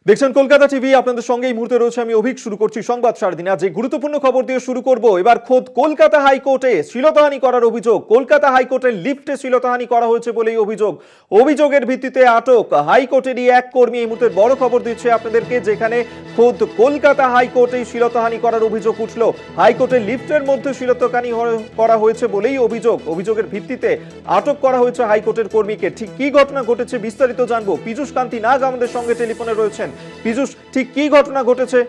দেখছেন কলকাতা টিভি, আপনাদের সঙ্গে এই মুহূর্তে রয়েছে আমি অভিক। শুরু করছি সংবাদ সারাদিন। আজ এই গুরুত্বপূর্ণ খবর দিয়ে শুরু করব। এবার খোদ কলকাতা হাইকোর্টে শ্লীলতাহানি করার অভিযোগ। কলকাতা হাইকোর্টের লিফটে শ্লীলতাহানি করা হয়েছে বলেই অভিযোগ। অভিযোগের ভিত্তিতে আটক হাইকোর্টেরই এক কর্মী। এই মুহূর্তে বড় খবর দিচ্ছে আপনাদেরকে, যেখানে খোদ কলকাতা হাইকোর্টে শ্লীলতাহানি করার অভিযোগ উঠল। হাইকোর্টের লিফটের মধ্যে শ্লীলতাহানি করা হয়েছে বলেই অভিযোগ। অভিযোগের ভিত্তিতে আটক করা হয়েছে হাইকোর্টের কর্মীকে। ঠিক কি ঘটনা ঘটেছে বিস্তারিত জানবো। পীযূষ কান্তি নাগ আমাদের সঙ্গে টেলিফোনে রয়েছেন। পীযূষ, ঠিক কি ঘটনা ঘটেছে?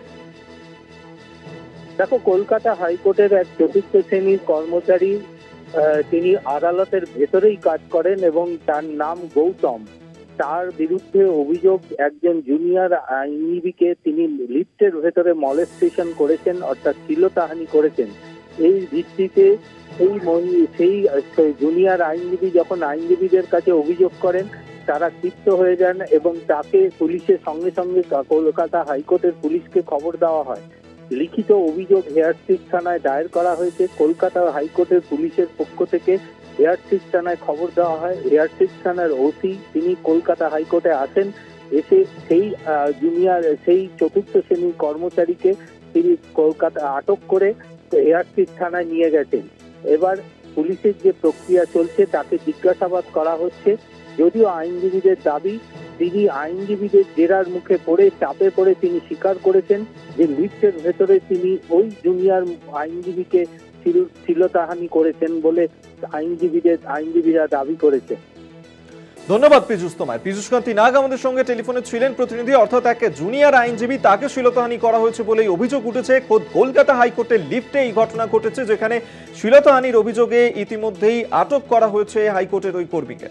দেখো, কলকাতা হাইকোর্টের এক চতুর্থ শ্রেণীর কর্মচারী, তিনি আদালতের ভেতরেই কাজ করেন এবং তার নাম গৌতম। তার বিরুদ্ধে অভিযোগ, একজন জুনিয়র আইনজীবীকে তিনি লিফটের ভেতরে মলেস্টেশন করেছেন, অর্থাৎ শ্লীলতাহানি করেছেন। এই ভিত্তিতে সেই জুনিয়র আইনজীবী যখন আইনজীবীদের কাছে অভিযোগ করেন, তারা ক্ষিপ্ত হয়ে যান এবং তাকে পুলিশের সঙ্গে সঙ্গে কলকাতা হাইকোর্টের পুলিশকে খবর দেওয়া হয়। লিখিত অভিযোগ হেয়ারস্ট্রিট থানায় দায়ের করা হয়েছে। কলকাতা হাইকোর্টের পুলিশের পক্ষ থেকে হেয়ারস্ট্রিট থানায় খবর দেওয়া হয়। হেয়ারস্ট্রিট থানার ওসি তিনি কলকাতা হাইকোর্টে আসেন। এসে সেই চতুর্থ শ্রেণীর কর্মচারীকে তিনি কলকাতা আটক করে হেয়ারস্ট্রিট থানায় নিয়ে গেছেন। এবার পুলিশের যে প্রক্রিয়া চলছে তাকে জিজ্ঞাসাবাদ করা হচ্ছে। যদিও আইনজীবীদের দাবি, তিনি আইনজীবীদের জেরার মুখে পড়ে, চাপে পড়ে তিনি স্বীকার করেছেন যে লিফটের ভেতরে তিনি ওই জুনিয়র আইনজীবীকে শ্লীলতাহানি করেছেন বলে আইনজীবীরা দাবি করেছে। ধন্যবাদ পীযূষ তোমায়। পীযূষ কান্তি নাগ আমাদের সঙ্গে টেলিফোনে ছিলেন প্রতিনিধি। অর্থাৎ এক জুনিয়র আইনজীবী, তাকে শ্লীলতাহানি করা হয়েছে বলেই অভিযোগ উঠেছে। খোদ কলকাতা হাইকোর্টের লিফটে এই ঘটনা ঘটেছে, যেখানে শ্লীলতাহানির অভিযোগে ইতিমধ্যেই আটক করা হয়েছে হাইকোর্টের ওই কর্মীকে।